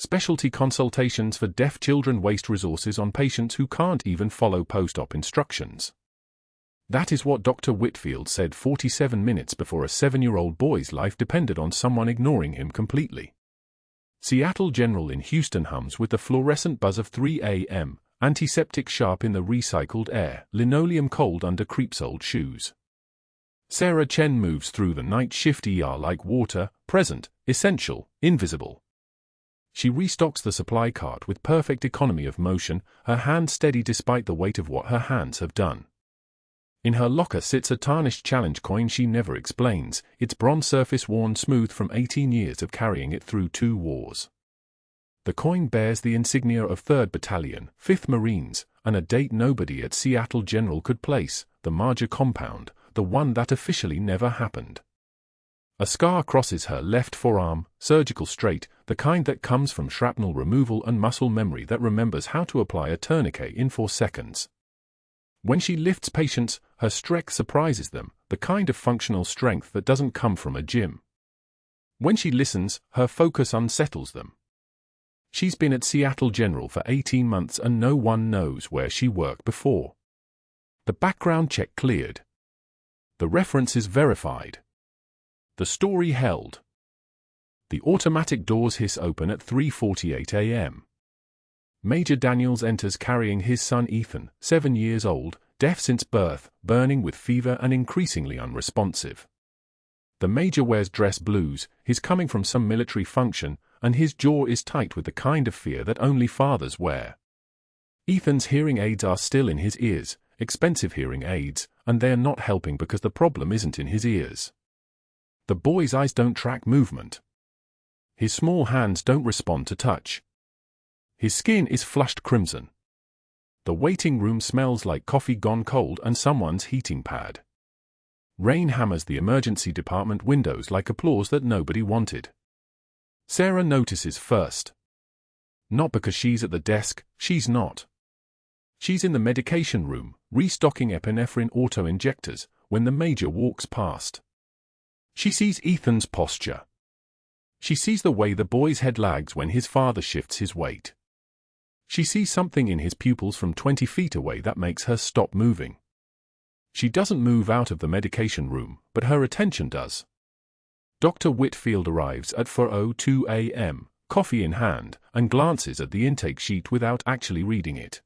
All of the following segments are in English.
Specialty consultations for deaf children waste resources on patients who can't even follow post-op instructions. That is what Dr. Whitfield said 47 minutes before a 7-year-old boy's life depended on someone ignoring him completely. Seattle General in Houston hums with the fluorescent buzz of 3 a.m., antiseptic sharp in the recycled air, linoleum cold under creep's-old shoes. Sarah Chen moves through the night shift ER like water, present, essential, invisible. She restocks the supply cart with perfect economy of motion, her hand steady despite the weight of what her hands have done. In her locker sits a tarnished challenge coin she never explains, its bronze surface worn smooth from 18 years of carrying it through 2 wars. The coin bears the insignia of 3rd Battalion, 5th Marines, and a date nobody at Seattle General could place, the Marjah compound, the one that officially never happened. A scar crosses her left forearm, surgical straight, the kind that comes from shrapnel removal and muscle memory that remembers how to apply a tourniquet in 4 seconds. When she lifts patients, her strength surprises them, the kind of functional strength that doesn't come from a gym. When she listens, her focus unsettles them. She's been at Seattle General for 18 months and no one knows where she worked before. The background check cleared. The references verified. The story held. The automatic doors hiss open at 3:48 a.m. Major Daniels enters carrying his son Ethan, 7 years old, deaf since birth, burning with fever and increasingly unresponsive. The Major wears dress blues, he's coming from some military function, and his jaw is tight with the kind of fear that only fathers wear. Ethan's hearing aids are still in his ears, expensive hearing aids, and they're not helping because the problem isn't in his ears. The boy's eyes don't track movement. His small hands don't respond to touch. His skin is flushed crimson. The waiting room smells like coffee gone cold and someone's heating pad. Rain hammers the emergency department windows like applause that nobody wanted. Sarah notices first. Not because she's at the desk, she's not. She's in the medication room, restocking epinephrine auto-injectors, when the Major walks past. She sees Ethan's posture. She sees the way the boy's head lags when his father shifts his weight. She sees something in his pupils from 20 feet away that makes her stop moving. She doesn't move out of the medication room, but her attention does. Dr. Whitfield arrives at 4:02 a.m., coffee in hand, and glances at the intake sheet without actually reading it.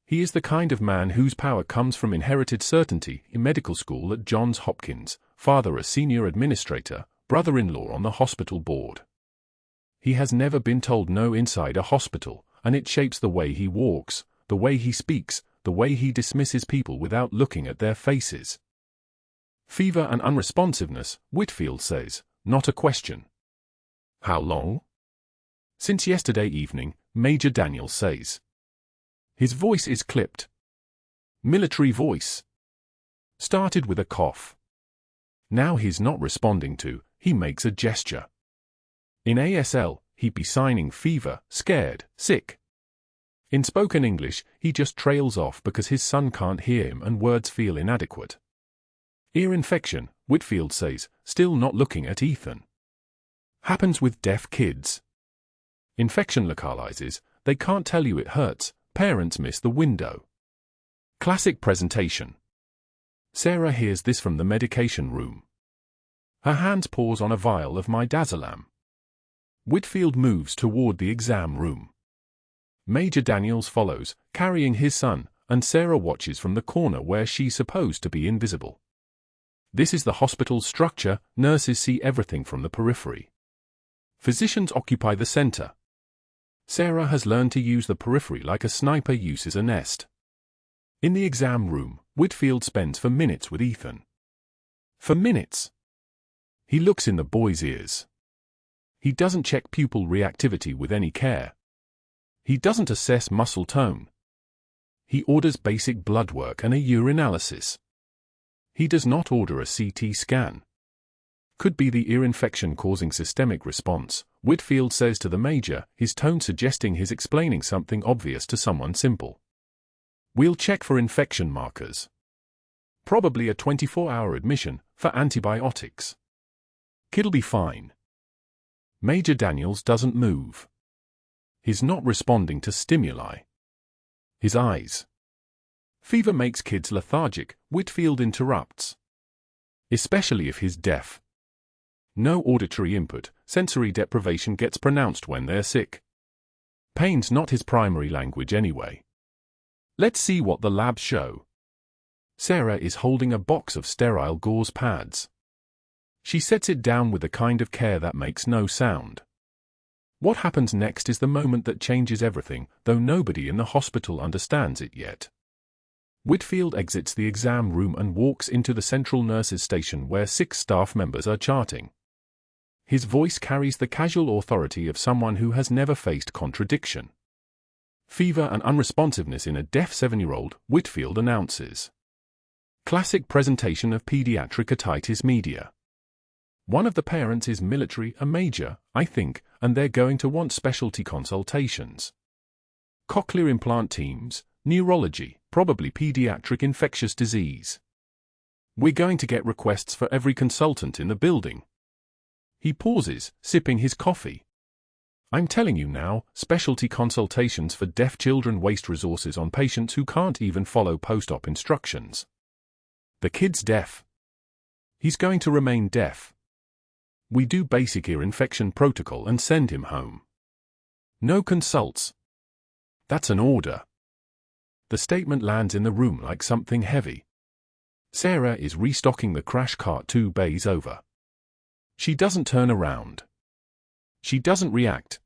He is the kind of man whose power comes from inherited certainty, in medical school at Johns Hopkins, father a senior administrator, brother-in-law on the hospital board. He has never been told no inside a hospital, and it shapes the way he walks, the way he speaks, the way he dismisses people without looking at their faces. Fever and unresponsiveness, Whitfield says, not a question. How long? Since yesterday evening, Major Daniels says. His voice is clipped. Military voice. Started with a cough. Now he's not responding to, he makes a gesture. In ASL, he'd be signing fever, scared, sick. In spoken English, he just trails off because his son can't hear him and words feel inadequate. Ear infection, Whitfield says, still not looking at Ethan. Happens with deaf kids. Infection localizes, they can't tell you it hurts, parents miss the window. Classic presentation. Sarah hears this from the medication room. Her hands pause on a vial of midazolam. Whitfield moves toward the exam room. Major Daniels follows, carrying his son, and Sarah watches from the corner where she's supposed to be invisible. This is the hospital's structure, nurses see everything from the periphery. Physicians occupy the center. Sarah has learned to use the periphery like a sniper uses a nest. In the exam room, Whitfield spends for minutes with Ethan. For minutes. He looks in the boy's ears. He doesn't check pupil reactivity with any care. He doesn't assess muscle tone. He orders basic blood work and a urinalysis. He does not order a CT scan. Could be the ear infection causing systemic response, Whitfield says to the Major, his tone suggesting he's explaining something obvious to someone simple. We'll check for infection markers. Probably a 24-hour admission for antibiotics. Kid'll be fine. Major Daniels doesn't move. He's not responding to stimuli. His eyes. Fever makes kids lethargic, Whitfield interrupts. Especially if he's deaf. No auditory input, sensory deprivation gets pronounced when they're sick. Pain's not his primary language anyway. Let's see what the labs show. Sarah is holding a box of sterile gauze pads. She sets it down with the kind of care that makes no sound. What happens next is the moment that changes everything, though nobody in the hospital understands it yet. Whitfield exits the exam room and walks into the central nurses' station where 6 staff members are charting. His voice carries the casual authority of someone who has never faced contradiction. Fever and unresponsiveness in a deaf 7-year-old, Whitfield announces. Classic presentation of pediatric otitis media. One of the parents is military, a major, I think, and they're going to want specialty consultations. Cochlear implant teams, neurology, probably pediatric infectious disease. We're going to get requests for every consultant in the building. He pauses, sipping his coffee. I'm telling you now, specialty consultations for deaf children waste resources on patients who can't even follow post-op instructions. The kid's deaf. He's going to remain deaf. We do basic ear infection protocol and send him home. No consults. That's an order. The statement lands in the room like something heavy. Sarah is restocking the crash cart 2 bays over. She doesn't turn around. She doesn't react.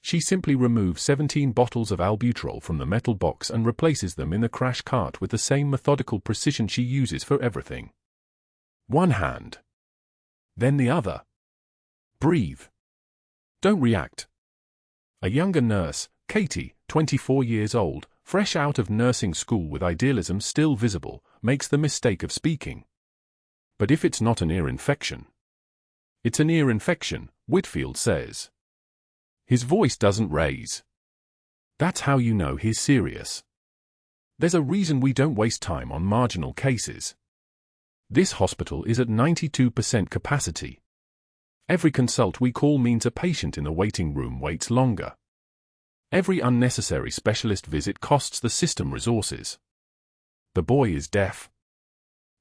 She simply removes 17 bottles of albuterol from the metal box and replaces them in the crash cart with the same methodical precision she uses for everything. One hand. Then the other. Breathe. Don't react. A younger nurse, Katie, 24 years old, fresh out of nursing school with idealism still visible, makes the mistake of speaking. But if it's not an ear infection? It's an ear infection, Whitfield says. His voice doesn't raise. That's how you know he's serious. There's a reason we don't waste time on marginal cases. This hospital is at 92% capacity. Every consult we call means a patient in the waiting room waits longer. Every unnecessary specialist visit costs the system resources. The boy is deaf.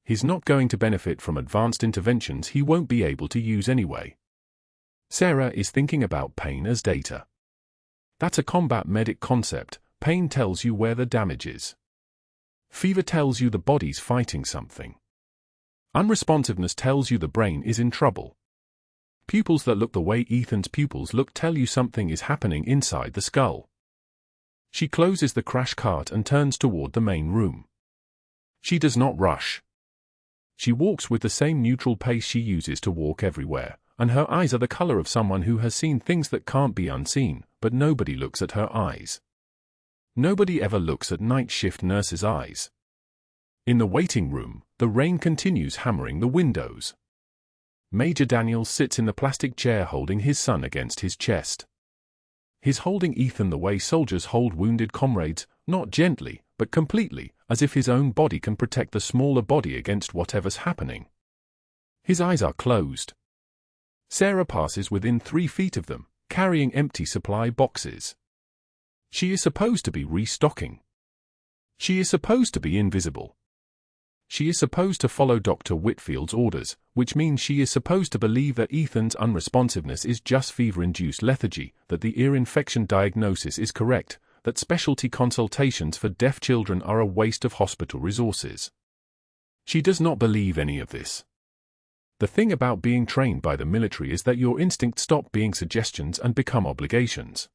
He's not going to benefit from advanced interventions he won't be able to use anyway. Sarah is thinking about pain as data. That's a combat medic concept. Pain tells you where the damage is. Fever tells you the body's fighting something. Unresponsiveness tells you the brain is in trouble. Pupils that look the way Ethan's pupils look tell you something is happening inside the skull. She closes the crash cart and turns toward the main room. She does not rush. She walks with the same neutral pace she uses to walk everywhere, and her eyes are the color of someone who has seen things that can't be unseen, but nobody looks at her eyes. Nobody ever looks at night shift nurses' eyes. In the waiting room, the rain continues hammering the windows. Major Daniels sits in the plastic chair holding his son against his chest. He's holding Ethan the way soldiers hold wounded comrades, not gently, but completely, as if his own body can protect the smaller body against whatever's happening. His eyes are closed. Sarah passes within 3 feet of them, carrying empty supply boxes. She is supposed to be restocking. She is supposed to be invisible. She is supposed to follow Dr. Whitfield's orders, which means she is supposed to believe that Ethan's unresponsiveness is just fever-induced lethargy, that the ear infection diagnosis is correct, that specialty consultations for deaf children are a waste of hospital resources. She does not believe any of this. The thing about being trained by the military is that your instincts stop being suggestions and become obligations.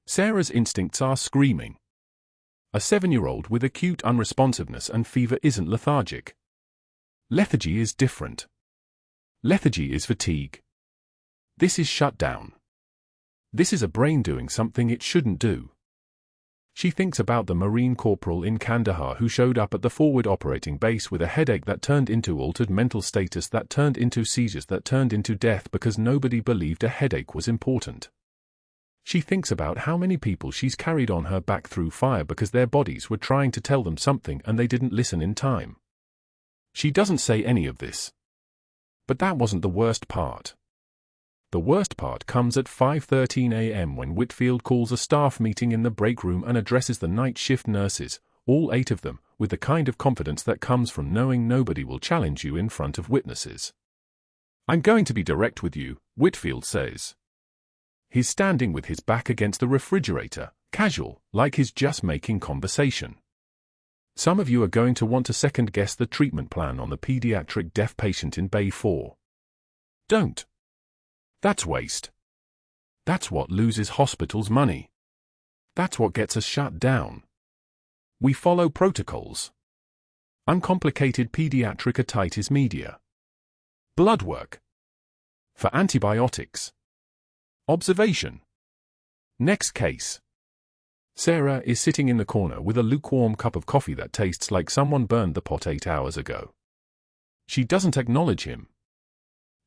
Sarah's instincts are screaming. A 7-year-old with acute unresponsiveness and fever isn't lethargic. Lethargy is different. Lethargy is fatigue. This is shut down. This is a brain doing something it shouldn't do. She thinks about the Marine corporal in Kandahar who showed up at the forward operating base with a headache that turned into altered mental status that turned into seizures that turned into death because nobody believed a headache was important. She thinks about how many people she's carried on her back through fire because their bodies were trying to tell them something and they didn't listen in time. She doesn't say any of this. But that wasn't the worst part. The worst part comes at 5:13 a.m. when Whitfield calls a staff meeting in the break room and addresses the night shift nurses, all 8 of them, with the kind of confidence that comes from knowing nobody will challenge you in front of witnesses. "I'm going to be direct with you," Whitfield says. He's standing with his back against the refrigerator, casual, like he's just making conversation. "Some of you are going to want to second-guess the treatment plan on the pediatric deaf patient in Bay 4. Don't. That's waste. That's what loses hospitals money. That's what gets us shut down. We follow protocols. Uncomplicated pediatric otitis media. Blood work. For antibiotics. Observation. Next case." Sarah is sitting in the corner with a lukewarm cup of coffee that tastes like someone burned the pot 8 hours ago. She doesn't acknowledge him.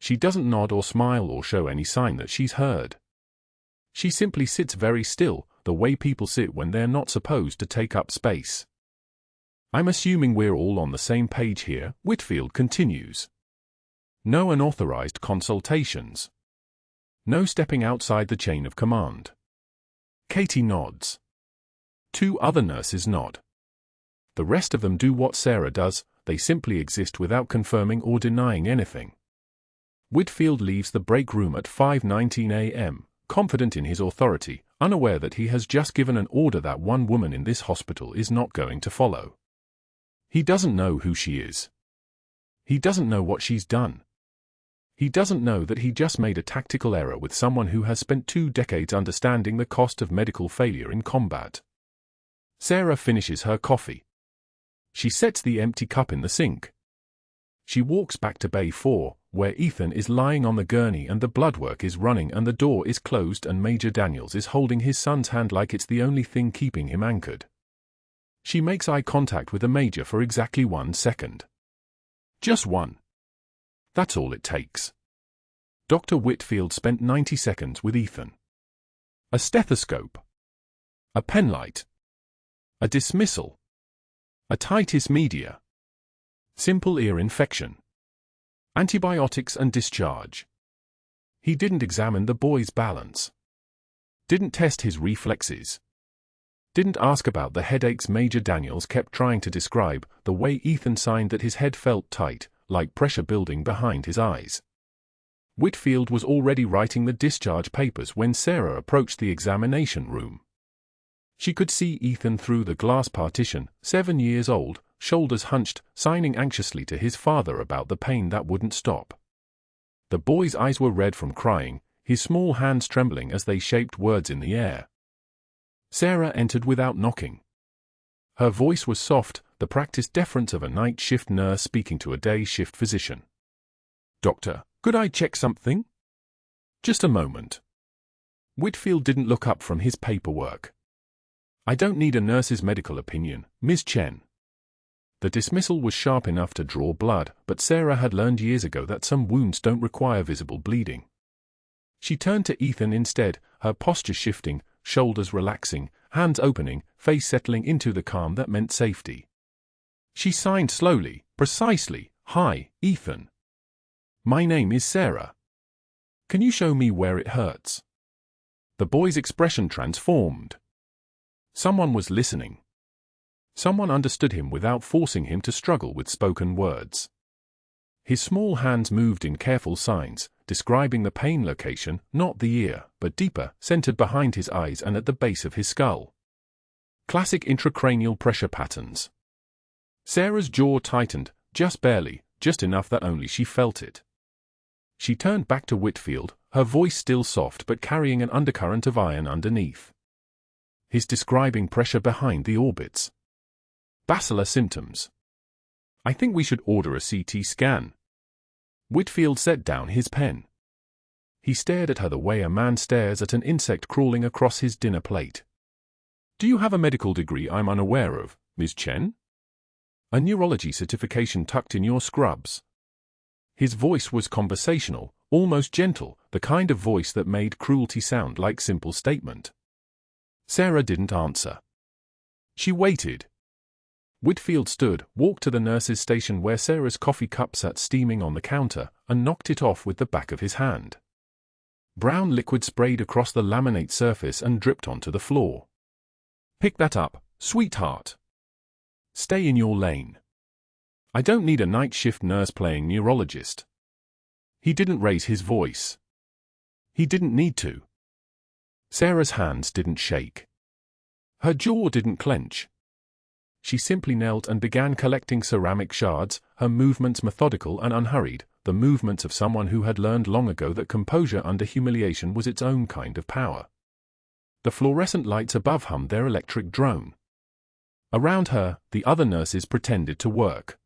She doesn't nod or smile or show any sign that she's heard. She simply sits very still, the way people sit when they're not supposed to take up space. "I'm assuming we're all on the same page here," Whitfield continues. "No unauthorized consultations. No stepping outside the chain of command." Katie nods. 2 other nurses nod. The rest of them do what Sarah does, they simply exist without confirming or denying anything. Whitfield leaves the break room at 5:19 a.m., confident in his authority, unaware that he has just given an order that one woman in this hospital is not going to follow. He doesn't know who she is. He doesn't know what she's done. He doesn't know that he just made a tactical error with someone who has spent 2 decades understanding the cost of medical failure in combat. Sarah finishes her coffee. She sets the empty cup in the sink. She walks back to Bay 4, where Ethan is lying on the gurney and the blood work is running and the door is closed and Major Daniels is holding his son's hand like it's the only thing keeping him anchored. She makes eye contact with the Major for exactly 1 second. Just one. That's all it takes. Dr. Whitfield spent 90 seconds with Ethan. A stethoscope. A penlight. A dismissal. Otitis media. Simple ear infection. Antibiotics and discharge. He didn't examine the boy's balance. Didn't test his reflexes. Didn't ask about the headaches Major Daniels kept trying to describe, the way Ethan signed that his head felt tight, like pressure building behind his eyes. Whitfield was already writing the discharge papers when Sarah approached the examination room. She could see Ethan through the glass partition, 7 years old, shoulders hunched, signing anxiously to his father about the pain that wouldn't stop. The boy's eyes were red from crying, his small hands trembling as they shaped words in the air. Sarah entered without knocking. Her voice was soft, the practiced deference of a night shift nurse speaking to a day shift physician. "Doctor, could I check something?" "Just a moment." Whitfield didn't look up from his paperwork. "I don't need a nurse's medical opinion, Ms. Chen." The dismissal was sharp enough to draw blood, but Sarah had learned years ago that some wounds don't require visible bleeding. She turned to Ethan instead, her posture shifting, shoulders relaxing, hands opening, face settling into the calm that meant safety. She signed slowly, precisely. "Hi, Ethan. My name is Sarah. Can you show me where it hurts?" The boy's expression transformed. Someone was listening. Someone understood him without forcing him to struggle with spoken words. His small hands moved in careful signs, describing the pain location, not the ear, but deeper, centered behind his eyes and at the base of his skull. Classic intracranial pressure patterns. Sarah's jaw tightened, just barely, just enough that only she felt it. She turned back to Whitfield, her voice still soft but carrying an undercurrent of iron underneath. He's describing pressure behind the orbits. Basilar symptoms. "I think we should order a CT scan." Whitfield set down his pen. He stared at her the way a man stares at an insect crawling across his dinner plate. "Do you have a medical degree I'm unaware of, Ms. Chen? A neurology certification tucked in your scrubs?" His voice was conversational, almost gentle, the kind of voice that made cruelty sound like simple statement. Sarah didn't answer. She waited. Whitfield stood, walked to the nurse's station where Sarah's coffee cup sat steaming on the counter, and knocked it off with the back of his hand. Brown liquid sprayed across the laminate surface and dripped onto the floor. "Pick that up, sweetheart. Stay in your lane. I don't need a night shift nurse playing neurologist." He didn't raise his voice. He didn't need to. Sarah's hands didn't shake. Her jaw didn't clench. She simply knelt and began collecting ceramic shards, her movements methodical and unhurried, the movements of someone who had learned long ago that composure under humiliation was its own kind of power. The fluorescent lights above hummed their electric drone. Around her, the other nurses pretended to work.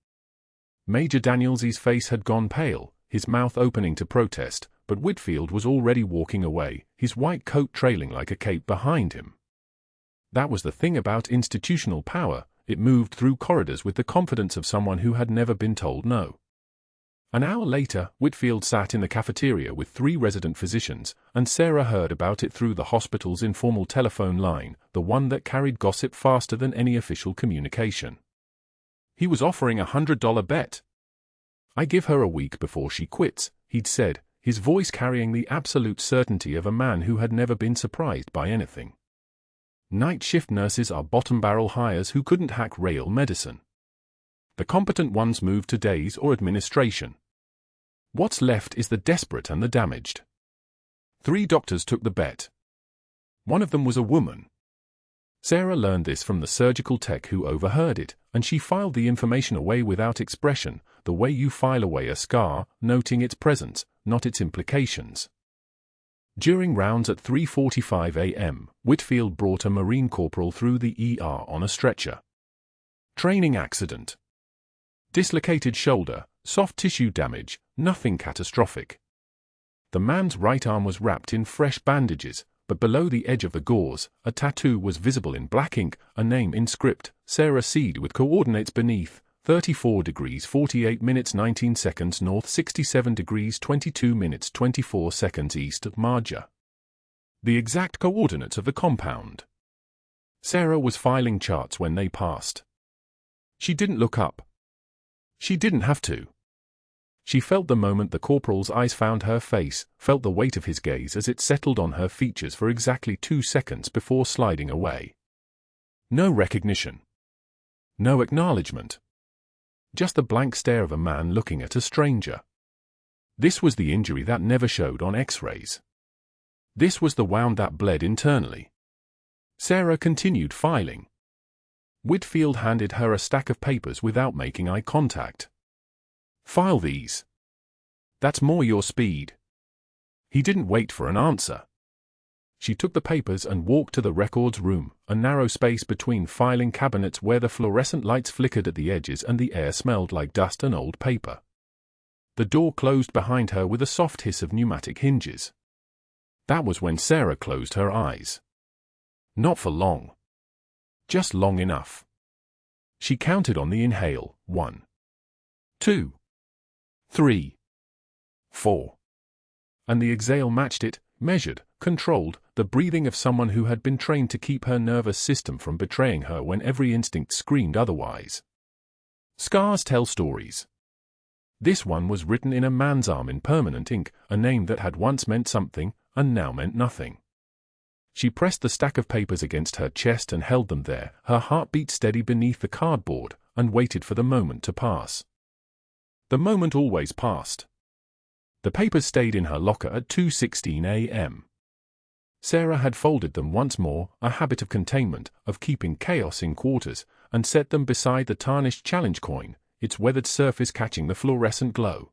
Major Daniels's face had gone pale, his mouth opening to protest, but Whitfield was already walking away, his white coat trailing like a cape behind him. That was the thing about institutional power, it moved through corridors with the confidence of someone who had never been told no. An hour later, Whitfield sat in the cafeteria with 3 resident physicians, and Sarah heard about it through the hospital's informal telephone line, the one that carried gossip faster than any official communication. He was offering a $100 bet. "I give her a week before she quits," he'd said, his voice carrying the absolute certainty of a man who had never been surprised by anything. Night shift nurses are bottom-barrel hires who couldn't hack rail medicine. The competent ones move to days or administration. What's left is the desperate and the damaged. 3 doctors took the bet. One of them was a woman. Sarah learned this from the surgical tech who overheard it, and she filed the information away without expression, the way you file away a scar, noting its presence, not its implications. During rounds at 3:45 a.m., Whitfield brought a Marine corporal through the ER on a stretcher. Training accident. Dislocated shoulder, soft tissue damage, nothing catastrophic. The man's right arm was wrapped in fresh bandages, but below the edge of the gauze, a tattoo was visible in black ink, a name in script, Sarah Seed, with coordinates beneath, 34 degrees 48 minutes 19 seconds north, 67 degrees 22 minutes 24 seconds east of Marjah. The exact coordinates of the compound. Sarah was filing charts when they passed. She didn't look up. She didn't have to. She felt the moment the corporal's eyes found her face, felt the weight of his gaze as it settled on her features for exactly 2 seconds before sliding away. No recognition. No acknowledgement. Just the blank stare of a man looking at a stranger. This was the injury that never showed on X-rays. This was the wound that bled internally. Sarah continued filing. Whitfield handed her a stack of papers without making eye contact. "File these. That's more your speed." He didn't wait for an answer. She took the papers and walked to the records room, a narrow space between filing cabinets where the fluorescent lights flickered at the edges and the air smelled like dust and old paper. The door closed behind her with a soft hiss of pneumatic hinges. That was when Sarah closed her eyes. Not for long. Just long enough. She counted on the inhale, 1, 2, 3, 4. And the exhale matched it, measured, controlled, the breathing of someone who had been trained to keep her nervous system from betraying her when every instinct screamed otherwise. Scars tell stories. This one was written in a man's arm in permanent ink, a name that had once meant something, and now meant nothing. She pressed the stack of papers against her chest and held them there, her heartbeat steady beneath the cardboard, and waited for the moment to pass. The moment always passed. The papers stayed in her locker at 2:16 a.m. Sarah had folded them once more, a habit of containment, of keeping chaos in quarters, and set them beside the tarnished challenge coin, its weathered surface catching the fluorescent glow.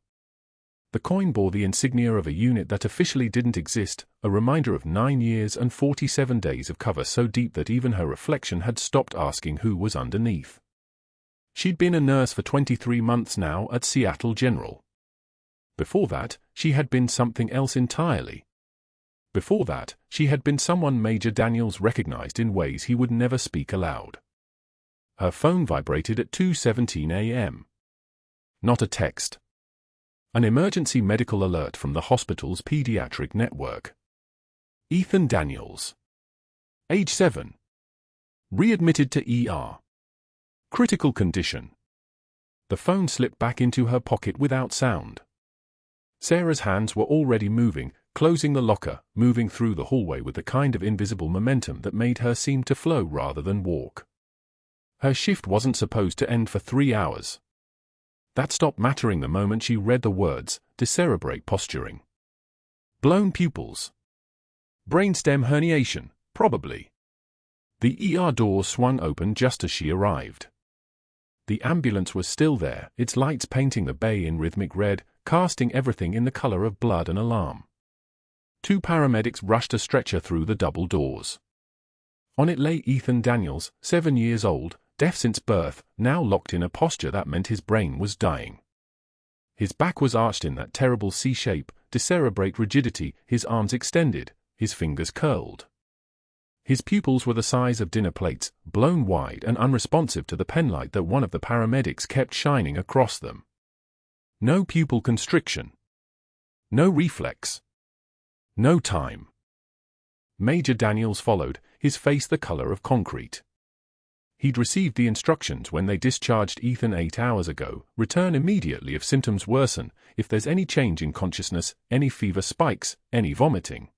The coin bore the insignia of a unit that officially didn't exist, a reminder of 9 years and 47 days of cover so deep that even her reflection had stopped asking who was underneath. She'd been a nurse for 23 months now at Seattle General. Before that, she had been something else entirely. Before that, she had been someone Major Daniels recognized in ways he would never speak aloud. Her phone vibrated at 2:17 a.m. Not a text. An emergency medical alert from the hospital's pediatric network. Ethan Daniels. Age 7. Readmitted to ER. Critical condition. The phone slipped back into her pocket without sound. Sarah's hands were already moving, closing the locker, moving through the hallway with the kind of invisible momentum that made her seem to flow rather than walk. Her shift wasn't supposed to end for 3 hours. That stopped mattering the moment she read the words, decerebrate posturing. Blown pupils. Brainstem herniation, probably. The ER door swung open just as she arrived. The ambulance was still there, its lights painting the bay in rhythmic red, casting everything in the color of blood and alarm. 2 paramedics rushed a stretcher through the double doors. On it lay Ethan Daniels, 7 years old, deaf since birth, now locked in a posture that meant his brain was dying. His back was arched in that terrible C-shape, decerebrate rigidity, his arms extended, his fingers curled. His pupils were the size of dinner plates, blown wide and unresponsive to the penlight that one of the paramedics kept shining across them. No pupil constriction. No reflex. No time. Major Daniels followed, his face the color of concrete. He'd received the instructions when they discharged Ethan 8 hours ago, return immediately if symptoms worsen, if there's any change in consciousness, any fever spikes, any vomiting.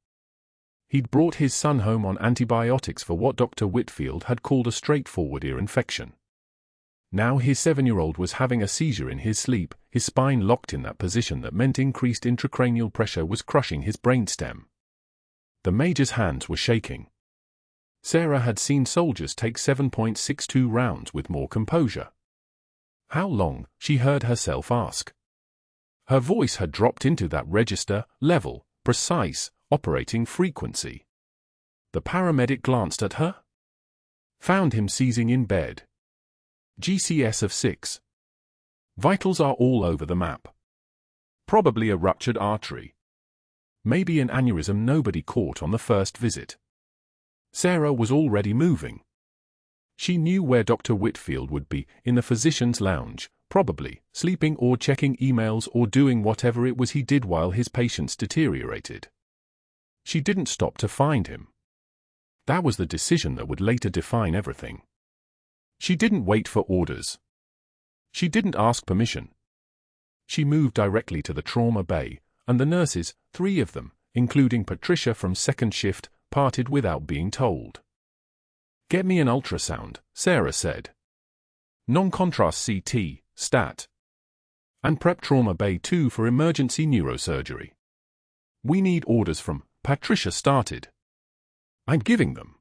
He'd brought his son home on antibiotics for what Dr. Whitfield had called a straightforward ear infection. Now his 7-year-old was having a seizure in his sleep, his spine locked in that position that meant increased intracranial pressure was crushing his brainstem. The major's hands were shaking. Sarah had seen soldiers take 7.62 rounds with more composure. How long, she heard herself ask. Her voice had dropped into that register, level, precise, operating frequency. The paramedic glanced at her. Found him seizing in bed. GCS of 6. Vitals are all over the map. Probably a ruptured artery. Maybe an aneurysm nobody caught on the first visit. Sarah was already moving. She knew where Dr. Whitfield would be, in the physician's lounge, probably, sleeping or checking emails or doing whatever it was he did while his patients deteriorated. She didn't stop to find him. That was the decision that would later define everything. She didn't wait for orders. She didn't ask permission. She moved directly to the trauma bay, and the nurses, 3 of them, including Patricia from second shift, parted without being told. Get me an ultrasound, Sarah said. Non-contrast CT, stat. And prep trauma bay 2 for emergency neurosurgery. We need orders from, Patricia started. I'm giving them.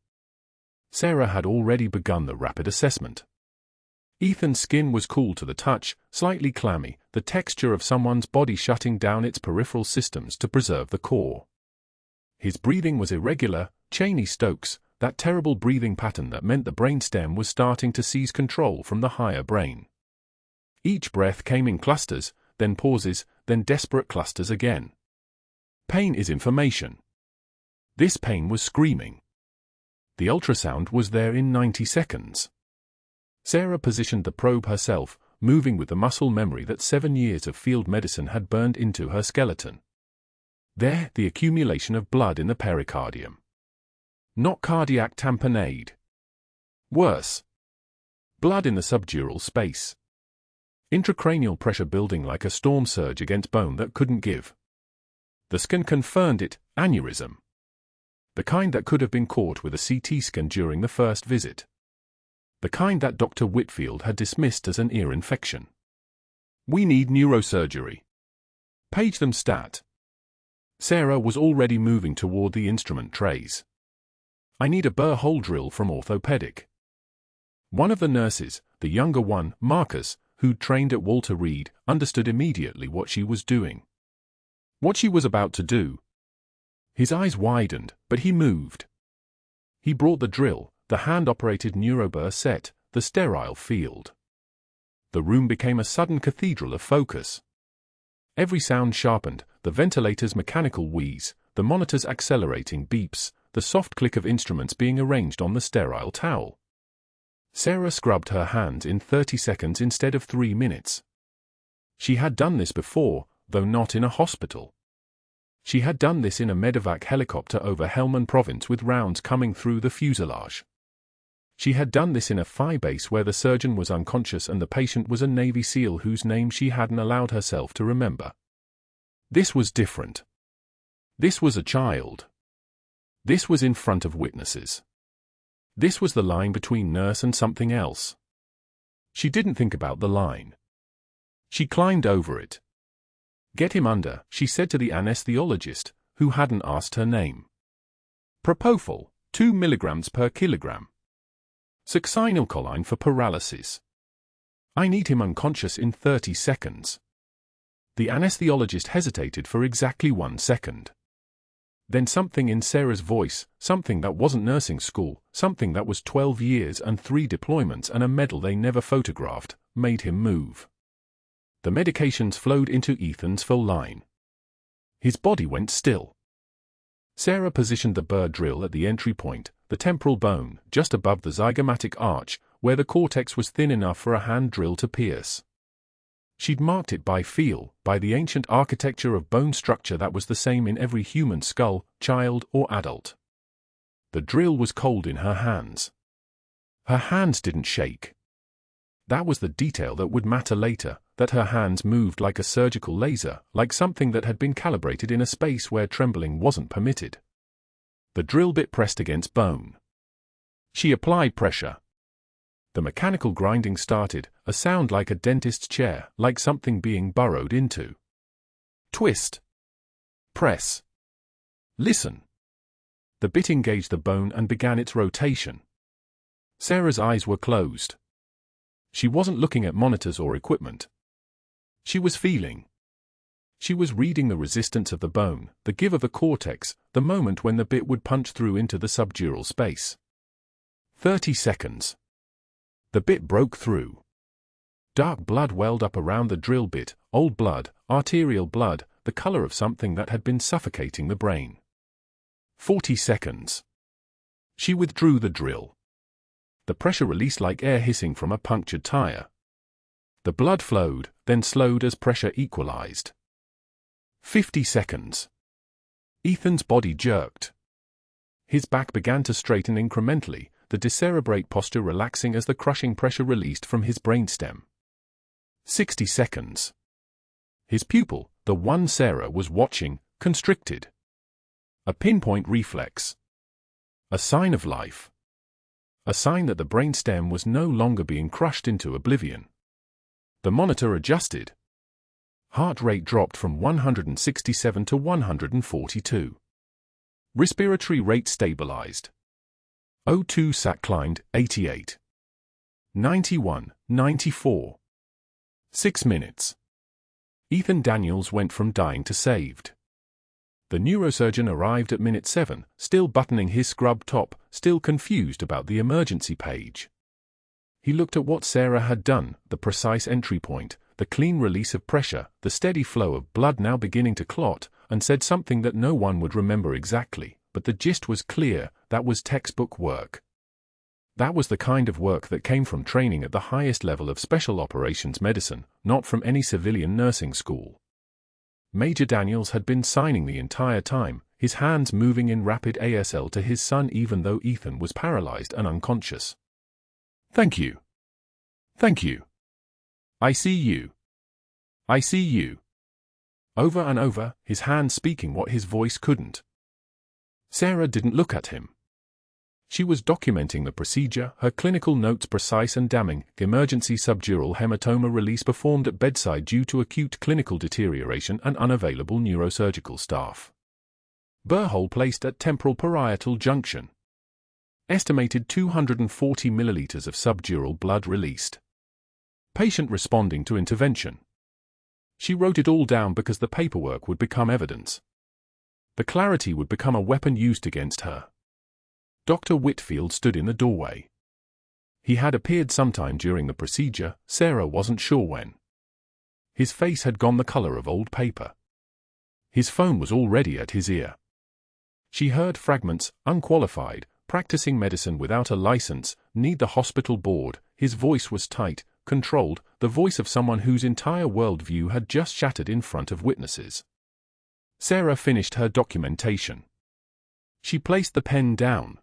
Sarah had already begun the rapid assessment. Ethan's skin was cool to the touch, slightly clammy, the texture of someone's body shutting down its peripheral systems to preserve the core. His breathing was irregular, Cheney-Stokes, that terrible breathing pattern that meant the brainstem was starting to seize control from the higher brain. Each breath came in clusters, then pauses, then desperate clusters again. Pain is information. This pain was screaming. The ultrasound was there in 90 seconds. Sarah positioned the probe herself, moving with the muscle memory that 7 years of field medicine had burned into her skeleton. There, the accumulation of blood in the pericardium. Not cardiac tamponade. Worse. Blood in the subdural space. Intracranial pressure building like a storm surge against bone that couldn't give. The scan confirmed it, aneurysm. The kind that could have been caught with a CT scan during the first visit. The kind that Dr. Whitfield had dismissed as an ear infection. We need neurosurgery. Page them stat. Sarah was already moving toward the instrument trays. I need a burr hole drill from orthopedic. One of the nurses, the younger one, Marcus, who'd trained at Walter Reed, understood immediately what she was doing. What she was about to do. His eyes widened, but he moved. He brought the drill, the hand-operated neuroburr set, the sterile field. The room became a sudden cathedral of focus. Every sound sharpened, the ventilator's mechanical wheeze, the monitor's accelerating beeps, the soft click of instruments being arranged on the sterile towel. Sarah scrubbed her hands in 30 seconds instead of 3 minutes. She had done this before, though not in a hospital. She had done this in a medevac helicopter over Helmand Province with rounds coming through the fuselage. She had done this in a phi base where the surgeon was unconscious and the patient was a Navy SEAL whose name she hadn't allowed herself to remember. This was different. This was a child. This was in front of witnesses. This was the line between nurse and something else. She didn't think about the line. She climbed over it. "Get him under," she said to the anesthesiologist, who hadn't asked her name. "Propofol, 2 milligrams per kilogram. Succinylcholine for paralysis. I need him unconscious in 30 seconds. The anesthesiologist hesitated for exactly 1 second. Then something in Sarah's voice, something that wasn't nursing school, something that was 12 years and 3 deployments and a medal they never photographed, made him move. The medications flowed into Ethan's full line. His body went still. Sarah positioned the burr drill at the entry point, the temporal bone, just above the zygomatic arch, where the cortex was thin enough for a hand drill to pierce. She'd marked it by feel, by the ancient architecture of bone structure that was the same in every human skull, child or adult. The drill was cold in her hands. Her hands didn't shake. That was the detail that would matter later, that her hands moved like a surgical laser, like something that had been calibrated in a space where trembling wasn't permitted. The drill bit pressed against bone. She applied pressure. The mechanical grinding started, a sound like a dentist's chair, like something being burrowed into. Twist. Press. Listen. The bit engaged the bone and began its rotation. Sarah's eyes were closed. She wasn't looking at monitors or equipment. She was feeling. She was reading the resistance of the bone, the give of the cortex, the moment when the bit would punch through into the subdural space. 30 seconds. The bit broke through. Dark blood welled up around the drill bit, old blood, arterial blood, the color of something that had been suffocating the brain. 40 seconds. She withdrew the drill. The pressure released like air hissing from a punctured tire. The blood flowed, then slowed as pressure equalized. 50 seconds. Ethan's body jerked. His back began to straighten incrementally, the decerebrate posture relaxing as the crushing pressure released from his brainstem. 60 seconds. His pupil, the one Sarah was watching, constricted. A pinpoint reflex. A sign of life. A sign that the brainstem was no longer being crushed into oblivion. The monitor adjusted. Heart rate dropped from 167 to 142. Respiratory rate stabilized. O2 sat climbed, 88. 91, 94. 6 minutes. Ethan Daniels went from dying to saved. The neurosurgeon arrived at minute 7, still buttoning his scrub top, still confused about the emergency page. He looked at what Sarah had done, the precise entry point, the clean release of pressure, the steady flow of blood now beginning to clot, and said something that no one would remember exactly, but the gist was clear: that was textbook work. That was the kind of work that came from training at the highest level of special operations medicine, not from any civilian nursing school. Major Daniels had been signing the entire time, his hands moving in rapid ASL to his son even though Ethan was paralyzed and unconscious. "Thank you. Thank you. I see you. I see you." Over and over, his hands speaking what his voice couldn't. Sarah didn't look at him. She was documenting the procedure, her clinical notes precise and damning: emergency subdural hematoma release performed at bedside due to acute clinical deterioration and unavailable neurosurgical staff. Burr hole placed at temporal parietal junction. Estimated 240 milliliters of subdural blood released. Patient responding to intervention. She wrote it all down because the paperwork would become evidence. The clarity would become a weapon used against her. Dr. Whitfield stood in the doorway. He had appeared sometime during the procedure, Sarah wasn't sure when. His face had gone the color of old paper. His phone was already at his ear. She heard fragments: unqualified, practicing medicine without a license, need the hospital board. His voice was tight, controlled, the voice of someone whose entire worldview had just shattered in front of witnesses. Sarah finished her documentation. She placed the pen down.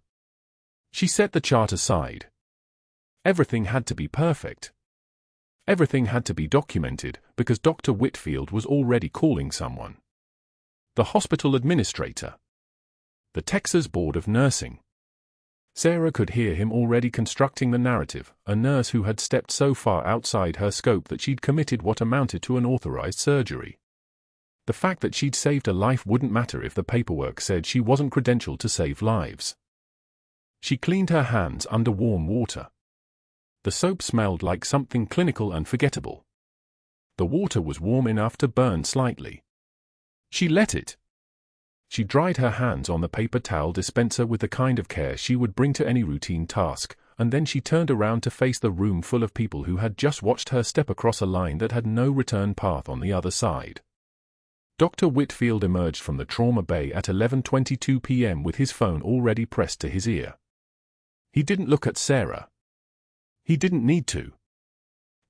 She set the chart aside. Everything had to be perfect. Everything had to be documented, because Dr. Whitfield was already calling someone. The hospital administrator. The Texas Board of Nursing. Sarah could hear him already constructing the narrative, a nurse who had stepped so far outside her scope that she'd committed what amounted to an authorized surgery. The fact that she'd saved a life wouldn't matter if the paperwork said she wasn't credentialed to save lives. She cleaned her hands under warm water. The soap smelled like something clinical and forgettable. The water was warm enough to burn slightly. She let it. She dried her hands on the paper towel dispenser with the kind of care she would bring to any routine task, and then she turned around to face the room full of people who had just watched her step across a line that had no return path on the other side. Dr. Whitfield emerged from the trauma bay at 11:22 p.m. with his phone already pressed to his ear. He didn't look at Sarah. He didn't need to.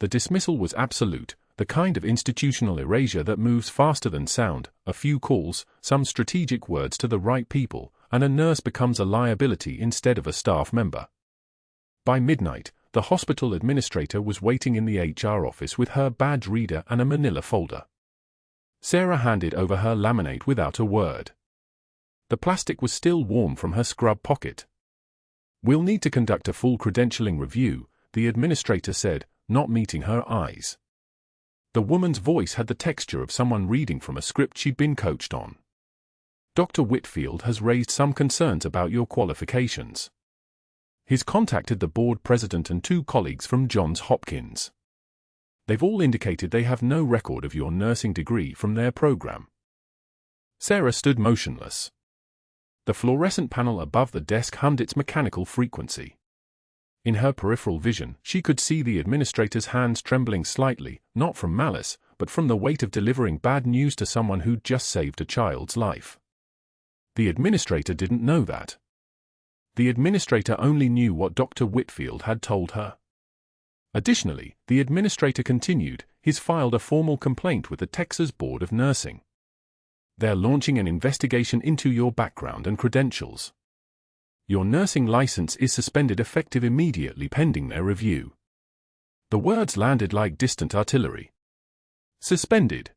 The dismissal was absolute, the kind of institutional erasure that moves faster than sound, a few calls, some strategic words to the right people, and a nurse becomes a liability instead of a staff member. By midnight, the hospital administrator was waiting in the HR office with her badge reader and a manila folder. Sarah handed over her laminate without a word. The plastic was still warm from her scrub pocket. "We'll need to conduct a full credentialing review," the administrator said, not meeting her eyes. The woman's voice had the texture of someone reading from a script she'd been coached on. "Dr. Whitfield has raised some concerns about your qualifications. He's contacted the board president and 2 colleagues from Johns Hopkins. They've all indicated they have no record of your nursing degree from their program." Sarah stood motionless. The fluorescent panel above the desk hummed its mechanical frequency. In her peripheral vision, she could see the administrator's hands trembling slightly, not from malice, but from the weight of delivering bad news to someone who'd just saved a child's life. The administrator didn't know that. The administrator only knew what Dr. Whitfield had told her. Additionally, the administrator continued, he's filed a formal complaint with the Texas Board of Nursing. They're launching an investigation into your background and credentials. Your nursing license is suspended effective immediately pending their review. The words landed like distant artillery. Suspended.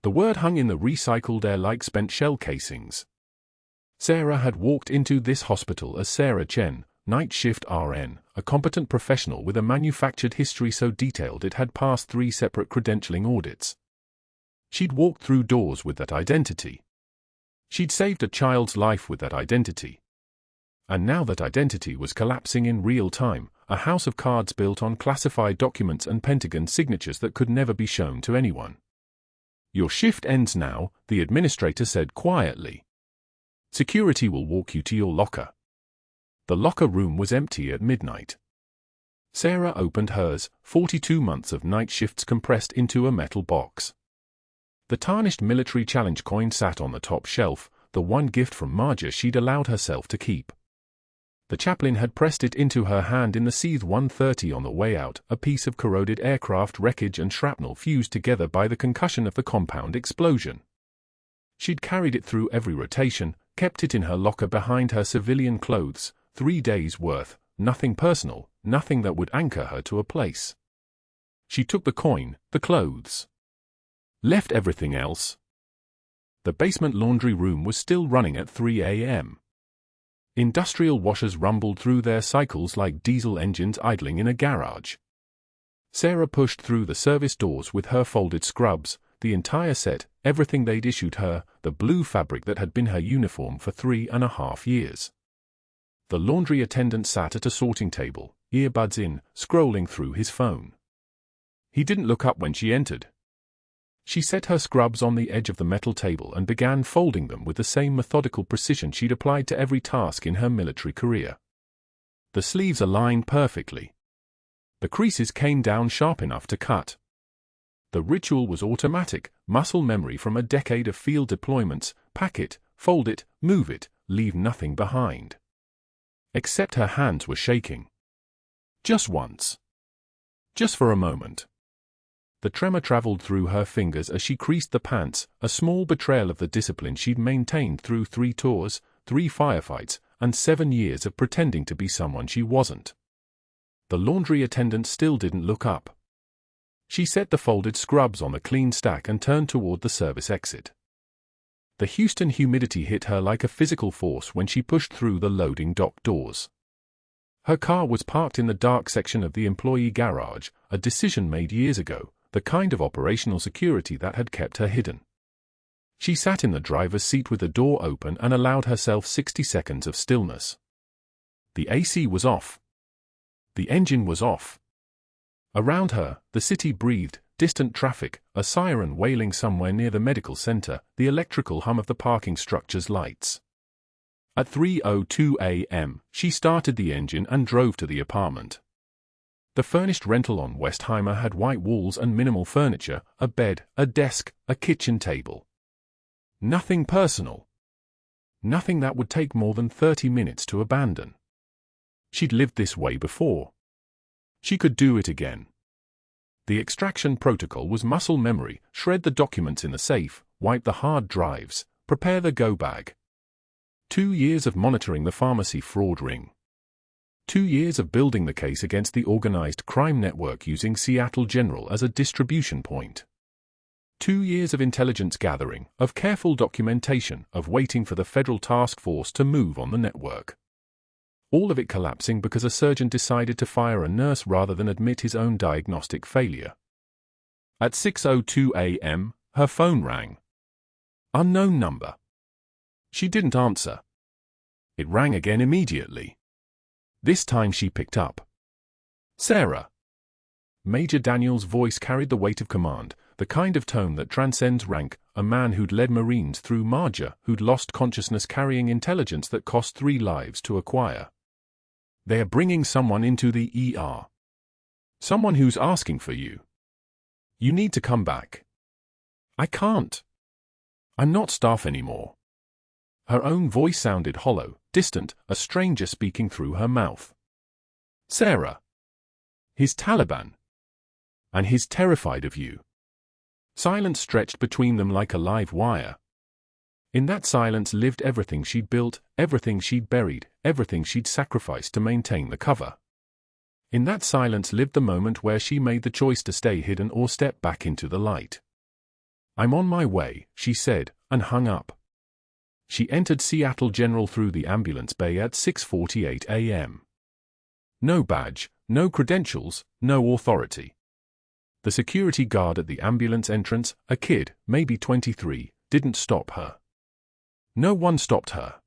The word hung in the recycled air like spent shell casings. Sarah had walked into this hospital as Sarah Chen, night shift RN, a competent professional with a manufactured history so detailed it had passed 3 separate credentialing audits. She'd walked through doors with that identity. She'd saved a child's life with that identity. And now that identity was collapsing in real time, a house of cards built on classified documents and Pentagon signatures that could never be shown to anyone. "Your shift ends now," the administrator said quietly. "Security will walk you to your locker." The locker room was empty at midnight. Sarah opened hers, 42 months of night shifts compressed into a metal box. The tarnished military challenge coin sat on the top shelf, the one gift from Marjah she'd allowed herself to keep. The chaplain had pressed it into her hand in the seethe 130 on the way out, a piece of corroded aircraft wreckage and shrapnel fused together by the concussion of the compound explosion. She'd carried it through every rotation, kept it in her locker behind her civilian clothes, 3 days' worth, nothing personal, nothing that would anchor her to a place. She took the coin, the clothes. Left everything else. The basement laundry room was still running at 3 a.m. Industrial washers rumbled through their cycles like diesel engines idling in a garage. Sarah pushed through the service doors with her folded scrubs, the entire set, everything they'd issued her, the blue fabric that had been her uniform for 3.5 years. The laundry attendant sat at a sorting table, earbuds in, scrolling through his phone. He didn't look up when she entered. She set her scrubs on the edge of the metal table and began folding them with the same methodical precision she'd applied to every task in her military career. The sleeves aligned perfectly. The creases came down sharp enough to cut. The ritual was automatic, muscle memory from a decade of field deployments: pack it, fold it, move it, leave nothing behind. Except her hands were shaking. Just once. Just for a moment. The tremor traveled through her fingers as she creased the pants, a small betrayal of the discipline she'd maintained through 3 tours, 3 firefights, and 7 years of pretending to be someone she wasn't. The laundry attendant still didn't look up. She set the folded scrubs on the clean stack and turned toward the service exit. The Houston humidity hit her like a physical force when she pushed through the loading dock doors. Her car was parked in the dark section of the employee garage, a decision made years ago, the kind of operational security that had kept her hidden. She sat in the driver's seat with the door open and allowed herself 60 seconds of stillness. The AC was off. The engine was off. Around her, the city breathed, distant traffic, a siren wailing somewhere near the medical center, the electrical hum of the parking structure's lights. At 3:02 a.m., she started the engine and drove to the apartment. The furnished rental on Westheimer had white walls and minimal furniture, a bed, a desk, a kitchen table. Nothing personal. Nothing that would take more than 30 minutes to abandon. She'd lived this way before. She could do it again. The extraction protocol was muscle memory: shred the documents in the safe, wipe the hard drives, prepare the go bag. 2 years of monitoring the pharmacy fraud ring. 2 years of building the case against the organized crime network using Seattle General as a distribution point. 2 years of intelligence gathering, of careful documentation, of waiting for the federal task force to move on the network. All of it collapsing because a surgeon decided to fire a nurse rather than admit his own diagnostic failure. At 6:02 a.m., her phone rang. Unknown number. She didn't answer. It rang again immediately. This time she picked up. Sarah. Major Daniel's voice carried the weight of command, the kind of tone that transcends rank, a man who'd led Marines through Marjah, who'd lost consciousness carrying intelligence that cost 3 lives to acquire. They are bringing someone into the ER. Someone who's asking for you. You need to come back. I can't. I'm not staff anymore. Her own voice sounded hollow, distant, a stranger speaking through her mouth. Sarah. He's Taliban. And he's terrified of you. Silence stretched between them like a live wire. In that silence lived everything she'd built, everything she'd buried, everything she'd sacrificed to maintain the cover. In that silence lived the moment where she made the choice to stay hidden or step back into the light. I'm on my way, she said, and hung up. She entered Seattle General through the ambulance bay at 6:48 a.m. No badge, no credentials, no authority. The security guard at the ambulance entrance, a kid, maybe 23, didn't stop her. No one stopped her.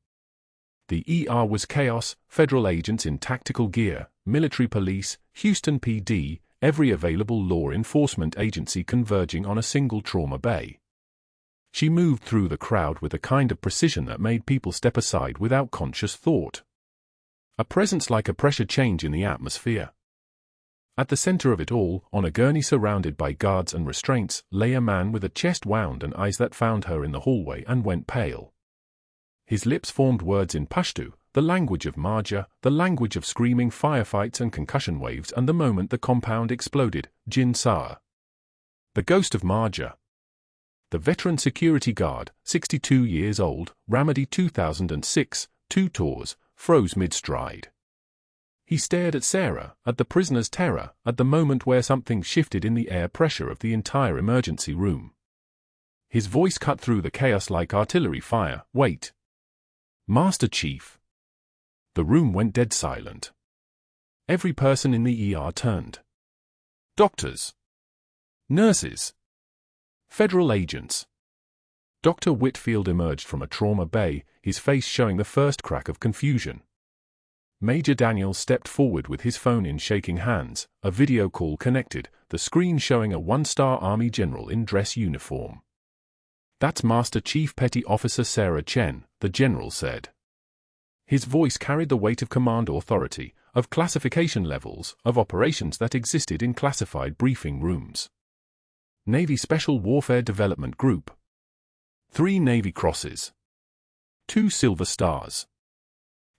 The ER was chaos, federal agents in tactical gear, military police, Houston PD, every available law enforcement agency converging on a single trauma bay. She moved through the crowd with a kind of precision that made people step aside without conscious thought. A presence like a pressure change in the atmosphere. At the center of it all, on a gurney surrounded by guards and restraints, lay a man with a chest wound and eyes that found her in the hallway and went pale. His lips formed words in Pashto, the language of Marjah, the language of screaming firefights and concussion waves, and the moment the compound exploded, Jin Saar. The ghost of Marjah. The veteran security guard, 62 years old, Ramadi 2006, 2 tours, froze mid-stride. He stared at Sarah, at the prisoner's terror, at the moment where something shifted in the air pressure of the entire emergency room. His voice cut through the chaos like artillery fire. Wait. Master Chief. The room went dead silent. Every person in the ER turned. Doctors. Nurses. Federal agents. Dr. Whitfield emerged from a trauma bay, his face showing the first crack of confusion. Major Daniel stepped forward with his phone in shaking hands, a video call connected, the screen showing a 1-star Army general in dress uniform. That's Master Chief Petty Officer Sarah Chen, the general said. His voice carried the weight of command authority, of classification levels, of operations that existed in classified briefing rooms. Navy Special Warfare Development Group. 3 Navy Crosses. 2 Silver Stars.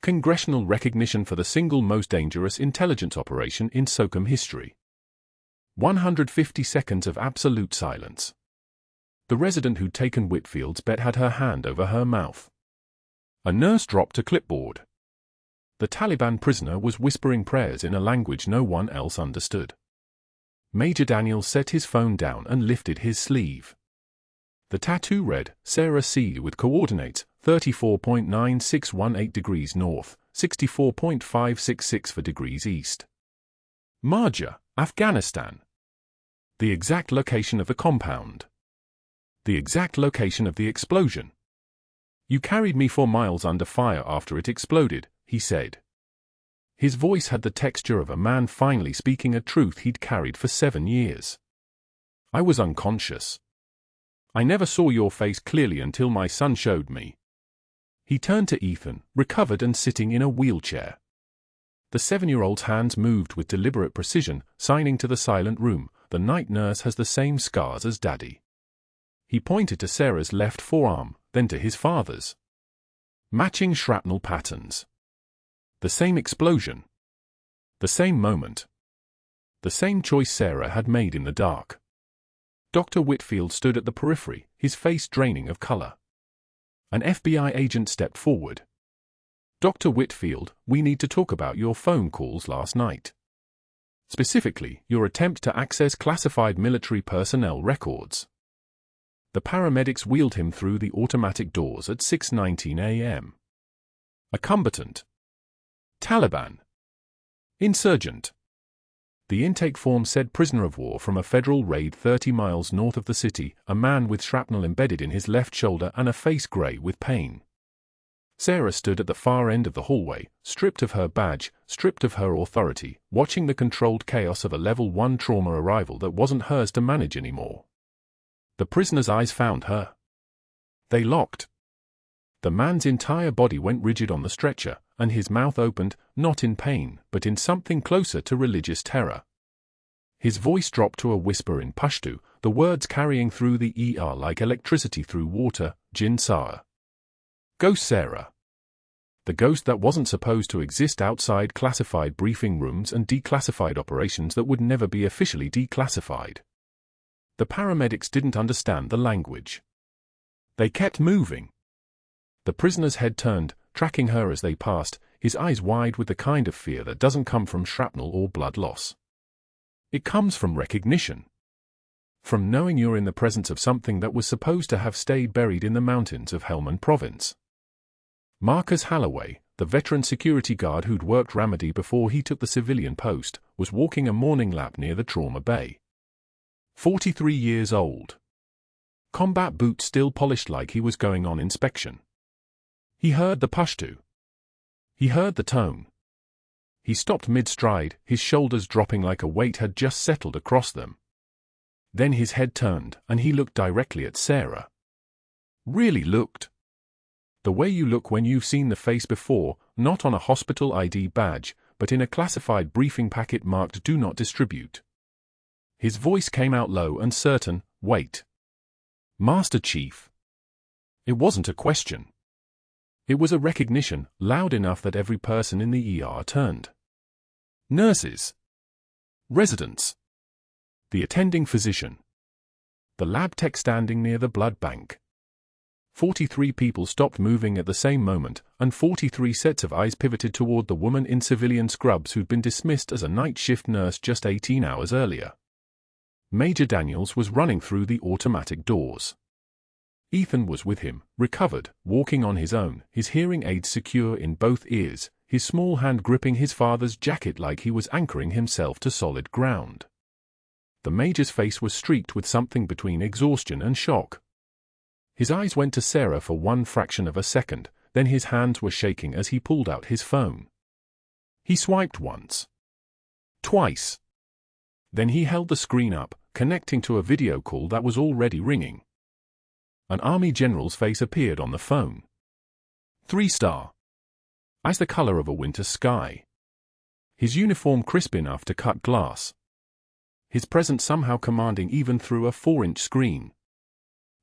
Congressional recognition for the single most dangerous intelligence operation in SOCOM history. 150 seconds of absolute silence. The resident who'd taken Whitfield's bet had her hand over her mouth. A nurse dropped a clipboard. The Taliban prisoner was whispering prayers in a language no one else understood. Major Daniel set his phone down and lifted his sleeve. The tattoo read, Sarah C. with coordinates 34.9618 degrees north, 64.566 for degrees east. Marjah, Afghanistan. The exact location of the compound. The exact location of the explosion. You carried me 4 miles under fire after it exploded, he said. His voice had the texture of a man finally speaking a truth he'd carried for 7 years. I was unconscious. I never saw your face clearly until my son showed me. He turned to Ethan, recovered and sitting in a wheelchair. The 7-year-old's hands moved with deliberate precision, signing to the silent room, the night nurse has the same scars as Daddy. He pointed to Sarah's left forearm, then to his father's. Matching shrapnel patterns. The same explosion. The same moment. The same choice Sarah had made in the dark. Dr. Whitfield stood at the periphery, his face draining of color. An FBI agent stepped forward. Dr. Whitfield, we need to talk about your phone calls last night. Specifically, your attempt to access classified military personnel records. The paramedics wheeled him through the automatic doors at 6:19 a.m. A combatant. Taliban. Insurgent. The intake form said prisoner of war from a federal raid 30 miles north of the city, a man with shrapnel embedded in his left shoulder and a face gray with pain. Sarah stood at the far end of the hallway, stripped of her badge, stripped of her authority, watching the controlled chaos of a level 1 trauma arrival that wasn't hers to manage anymore. The prisoner's eyes found her. They locked. The man's entire body went rigid on the stretcher, and his mouth opened, not in pain, but in something closer to religious terror. His voice dropped to a whisper in Pashto, the words carrying through the ER like electricity through water, Jin Sa'a. Ghost Sarah. The ghost that wasn't supposed to exist outside classified briefing rooms and declassified operations that would never be officially declassified. The paramedics didn't understand the language. They kept moving. The prisoner's head turned, tracking her as they passed, his eyes wide with the kind of fear that doesn't come from shrapnel or blood loss. It comes from recognition. From knowing you're in the presence of something that was supposed to have stayed buried in the mountains of Helmand Province. Marcus Holloway, the veteran security guard who'd worked Ramadi before he took the civilian post, was walking a morning lap near the trauma bay. 43 years old. Combat boots still polished like he was going on inspection. He heard the Pashto. He heard the tone. He stopped mid-stride, his shoulders dropping like a weight had just settled across them. Then his head turned, and he looked directly at Sarah. Really looked. The way you look when you've seen the face before, not on a hospital ID badge, but in a classified briefing packet marked Do Not Distribute. His voice came out low and certain, wait. Master Chief. It wasn't a question. It was a recognition, loud enough that every person in the ER turned. Nurses. Residents. The attending physician. The lab tech standing near the blood bank. 43 people stopped moving at the same moment, and 43 sets of eyes pivoted toward the woman in civilian scrubs who'd been dismissed as a night shift nurse just 18 hours earlier. Major Daniels was running through the automatic doors. Ethan was with him, recovered, walking on his own, his hearing aids secure in both ears, his small hand gripping his father's jacket like he was anchoring himself to solid ground. The Major's face was streaked with something between exhaustion and shock. His eyes went to Sarah for one fraction of a second, then his hands were shaking as he pulled out his phone. He swiped once. Twice. Then he held the screen up, connecting to a video call that was already ringing. An Army general's face appeared on the phone. 3-star. Eyes the color of a winter sky. His uniform crisp enough to cut glass. His presence somehow commanding even through a 4-inch screen.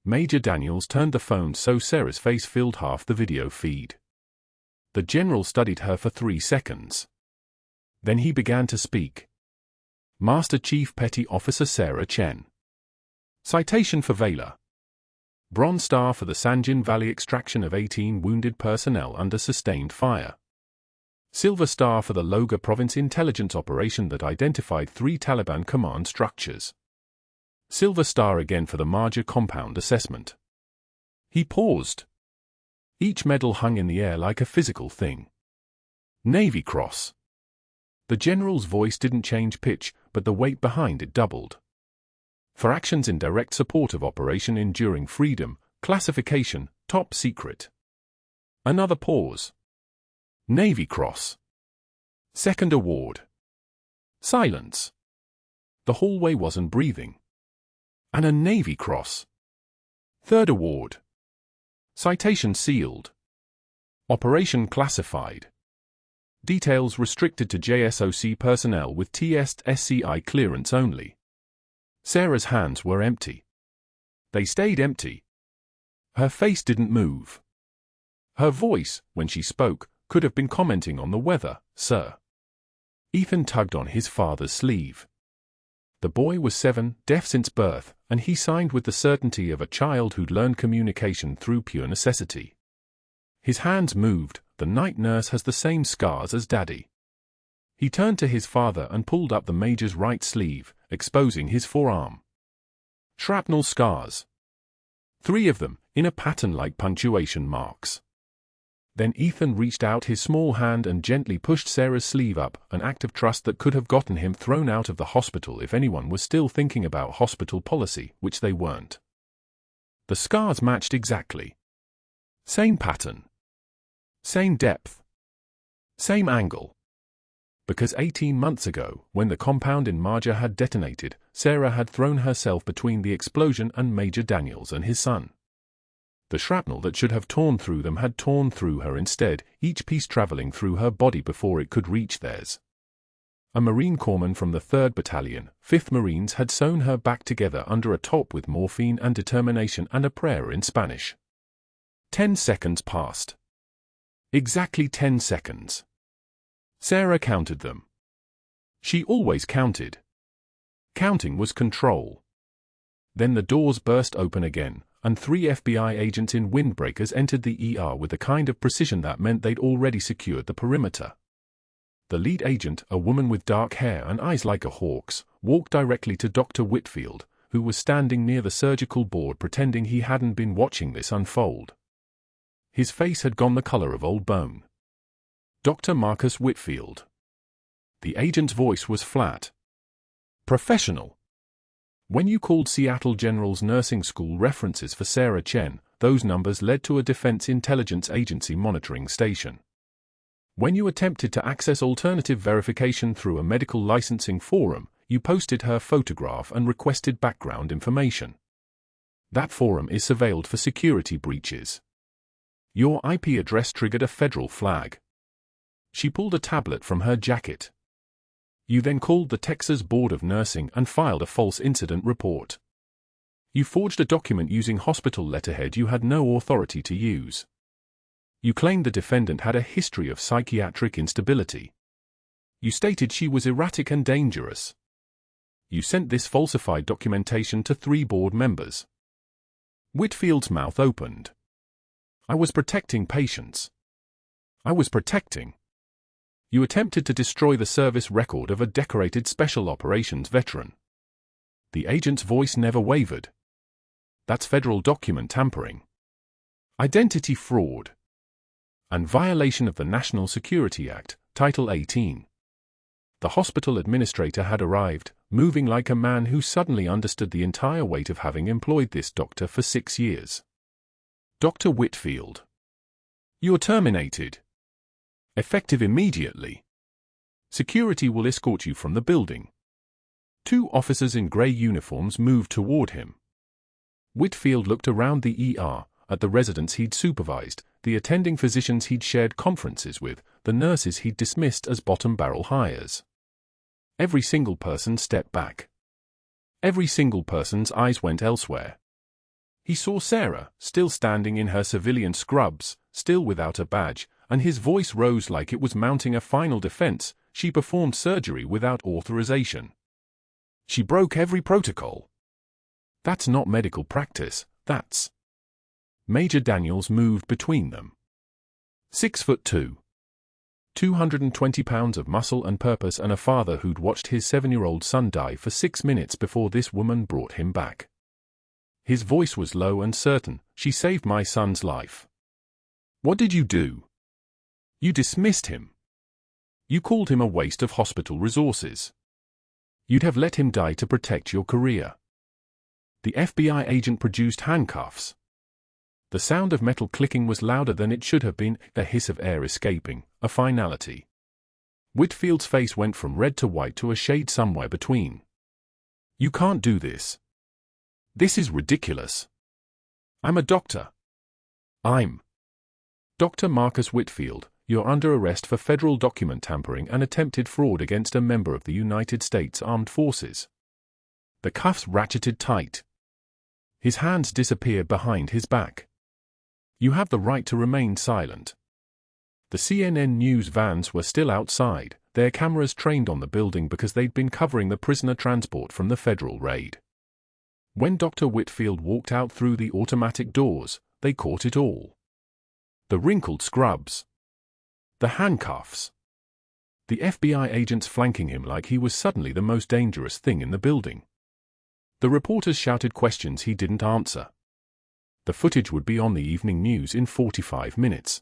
Major Daniels turned the phone so Sarah's face filled half the video feed. The general studied her for 3 seconds. Then he began to speak. Master Chief Petty Officer Sarah Chen. Citation for Valor. Bronze Star for the Sanjin Valley extraction of 18 wounded personnel under sustained fire. Silver Star for the Logar Province intelligence operation that identified 3 Taliban command structures. Silver Star again for the Marjah compound assessment. He paused. Each medal hung in the air like a physical thing. Navy Cross. The general's voice didn't change pitch, but the weight behind it doubled. For actions in direct support of Operation Enduring Freedom, classification, top secret. Another pause. Navy Cross. Second award. Silence. The hallway wasn't breathing. And a Navy Cross. Third award. Citation sealed. Operation classified. Details restricted to JSOC personnel with TSSCI clearance only. Sarah's hands were empty. They stayed empty. Her face didn't move. Her voice, when she spoke, could have been commenting on the weather, sir. Ethan tugged on his father's sleeve. The boy was 7, deaf since birth, and he signed with the certainty of a child who'd learned communication through pure necessity. His hands moved. The night nurse has the same scars as Daddy. He turned to his father and pulled up the major's right sleeve, exposing his forearm. Shrapnel scars. 3 of them, in a pattern like punctuation marks. Then Ethan reached out his small hand and gently pushed Sarah's sleeve up, an act of trust that could have gotten him thrown out of the hospital if anyone was still thinking about hospital policy, which they weren't. The scars matched exactly. Same pattern. Same depth. Same angle. Because 18 months ago, when the compound in Marjah had detonated, Sarah had thrown herself between the explosion and Major Daniels and his son. The shrapnel that should have torn through them had torn through her instead, each piece traveling through her body before it could reach theirs. A Marine corpsman from the 3rd Battalion, 5th Marines, had sewn her back together under a top with morphine and determination and a prayer in Spanish. 10 seconds passed. Exactly 10 seconds. Sarah counted them. She always counted. Counting was control. Then the doors burst open again, and 3 FBI agents in windbreakers entered the ER with the kind of precision that meant they'd already secured the perimeter. The lead agent, a woman with dark hair and eyes like a hawk's, walked directly to Dr. Whitfield, who was standing near the surgical board pretending he hadn't been watching this unfold. His face had gone the color of old bone. Dr. Marcus Whitfield. The agent's voice was flat. Professional. When you called Seattle General's nursing school references for Sarah Chen, those numbers led to a Defense Intelligence Agency monitoring station. When you attempted to access alternative verification through a medical licensing forum, you posted her photograph and requested background information. That forum is surveilled for security breaches. Your IP address triggered a federal flag. She pulled a tablet from her jacket. You then called the Texas Board of Nursing and filed a false incident report. You forged a document using hospital letterhead you had no authority to use. You claimed the defendant had a history of psychiatric instability. You stated she was erratic and dangerous. You sent this falsified documentation to 3 board members. Whitfield's mouth opened. I was protecting patients. I was protecting. You attempted to destroy the service record of a decorated Special Operations veteran. The agent's voice never wavered. That's federal document tampering. Identity fraud. And violation of the National Security Act, Title 18. The hospital administrator had arrived, moving like a man who suddenly understood the entire weight of having employed this doctor for 6 years. Dr. Whitfield. You're terminated. Effective immediately. Security will escort you from the building. 2 officers in grey uniforms moved toward him. Whitfield looked around the ER, at the residents he'd supervised, the attending physicians he'd shared conferences with, the nurses he'd dismissed as bottom-barrel hires. Every single person stepped back. Every single person's eyes went elsewhere. He saw Sarah, still standing in her civilian scrubs, still without a badge, and his voice rose like it was mounting a final defense. She performed surgery without authorization. She broke every protocol. That's not medical practice, that's... Major Daniels moved between them. 6'2". 220 pounds of muscle and purpose, and a father who'd watched his 7-year-old son die for 6 minutes before this woman brought him back. His voice was low and certain. "She saved my son's life." "What did you do?" "You dismissed him. You called him a waste of hospital resources. You'd have let him die to protect your career." The FBI agent produced handcuffs. The sound of metal clicking was louder than it should have been, a hiss of air escaping, a finality. Whitfield's face went from red to white to a shade somewhere between. "You can't do this. This is ridiculous. I'm a doctor. I'm Dr. Marcus Whitfield. You're under arrest for federal document tampering and attempted fraud against a member of the United States Armed Forces." The cuffs ratcheted tight. His hands disappeared behind his back. "You have the right to remain silent." The CNN news vans were still outside, their cameras trained on the building because they'd been covering the prisoner transport from the federal raid. When Dr. Whitfield walked out through the automatic doors, they caught it all. The wrinkled scrubs. The handcuffs. The FBI agents flanking him like he was suddenly the most dangerous thing in the building. The reporters shouted questions he didn't answer. The footage would be on the evening news in 45 minutes.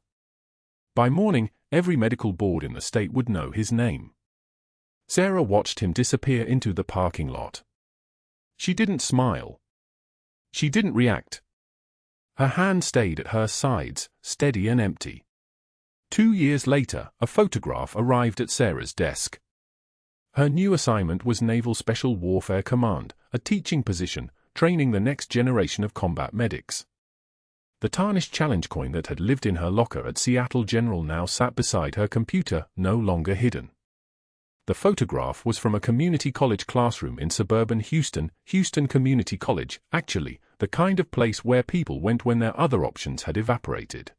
By morning, every medical board in the state would know his name. Sarah watched him disappear into the parking lot. She didn't smile. She didn't react. Her hand stayed at her sides, steady and empty. 2 years later, a photograph arrived at Sarah's desk. Her new assignment was Naval Special Warfare Command, a teaching position, training the next generation of combat medics. The tarnished challenge coin that had lived in her locker at Seattle General now sat beside her computer, no longer hidden. The photograph was from a community college classroom in suburban Houston Community College, actually, the kind of place where people went when their other options had evaporated.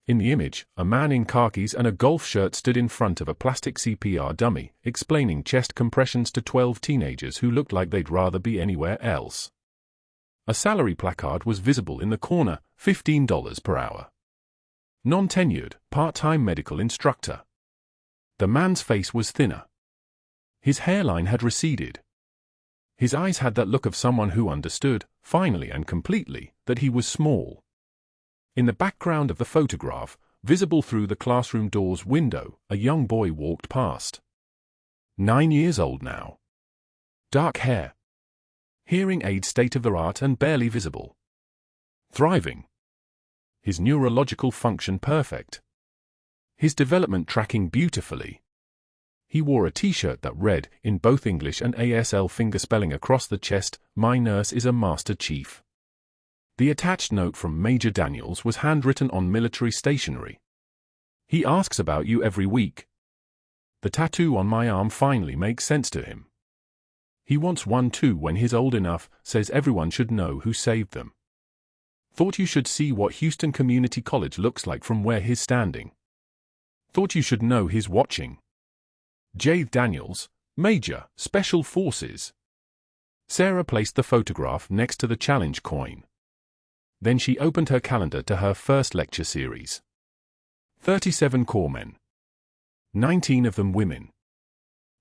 In the image, a man in khakis and a golf shirt stood in front of a plastic CPR dummy, explaining chest compressions to 12 teenagers who looked like they'd rather be anywhere else. A salary placard was visible in the corner, $15 per hour. Non-tenured, part-time medical instructor. The man's face was thinner. His hairline had receded. His eyes had that look of someone who understood, finally and completely, that he was small. In the background of the photograph, visible through the classroom door's window, a young boy walked past. 9 years old now. Dark hair. Hearing aid state-of-the-art and barely visible. Thriving. His neurological function perfect. His development tracking beautifully. He wore a t-shirt that read, in both English and ASL fingerspelling across the chest, "My nurse is a Master Chief." The attached note from Major Daniels was handwritten on military stationery. "He asks about you every week." The tattoo on my arm finally makes sense to him. He wants one too when he's old enough, says everyone should know who saved them. Thought you should see what Houston Community College looks like from where he's standing. Thought you should know he's watching. J. Daniels, Major, Special Forces. Sarah placed the photograph next to the challenge coin. Then she opened her calendar to her first lecture series. 37 corpsmen. 19 of them women.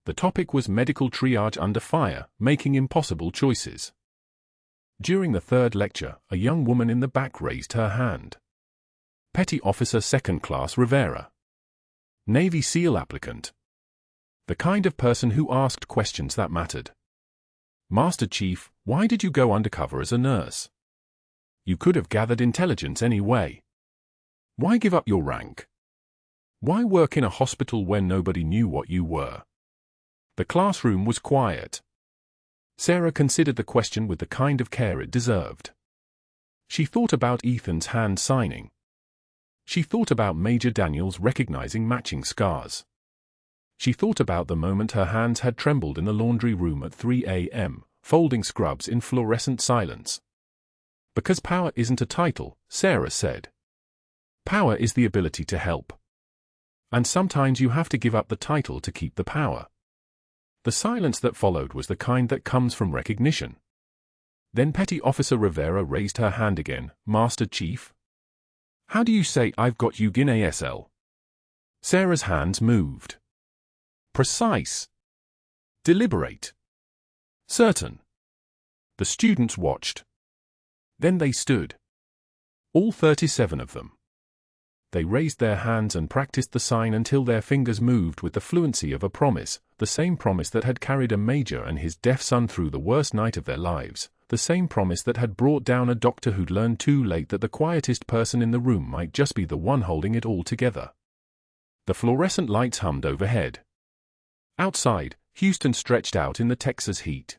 The topic was medical triage under fire, making impossible choices. During the third lecture, a young woman in the back raised her hand. Petty Officer Second Class Rivera. Navy SEAL applicant. The kind of person who asked questions that mattered. Master Chief, why did you go undercover as a nurse? You could have gathered intelligence anyway. Why give up your rank? Why work in a hospital where nobody knew what you were? The classroom was quiet. Sarah considered the question with the kind of care it deserved. She thought about Ethan's hand signing. She thought about Major Daniels recognizing matching scars. She thought about the moment her hands had trembled in the laundry room at 3 a.m., folding scrubs in fluorescent silence. Because power isn't a title, Sarah said. Power is the ability to help. And sometimes you have to give up the title to keep the power. The silence that followed was the kind that comes from recognition. Then Petty Officer Rivera raised her hand again. Master Chief? How do you say I've got you in ASL? Sarah's hands moved. Precise. Deliberate. Certain. The students watched. Then they stood. All 37 of them. They raised their hands and practiced the sign until their fingers moved with the fluency of a promise, the same promise that had carried a major and his deaf son through the worst night of their lives, the same promise that had brought down a doctor who'd learned too late that the quietest person in the room might just be the one holding it all together. The fluorescent lights hummed overhead. Outside, Houston stretched out in the Texas heat.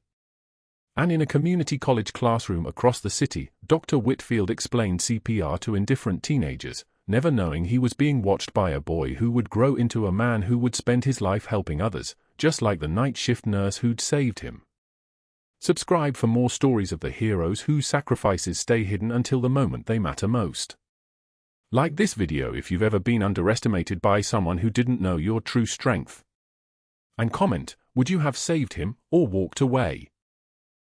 And in a community college classroom across the city, Dr. Whitfield explained CPR to indifferent teenagers, never knowing he was being watched by a boy who would grow into a man who would spend his life helping others, just like the night shift nurse who'd saved him. Subscribe for more stories of the heroes whose sacrifices stay hidden until the moment they matter most. Like this video if you've ever been underestimated by someone who didn't know your true strength. And comment, would you have saved him or walked away?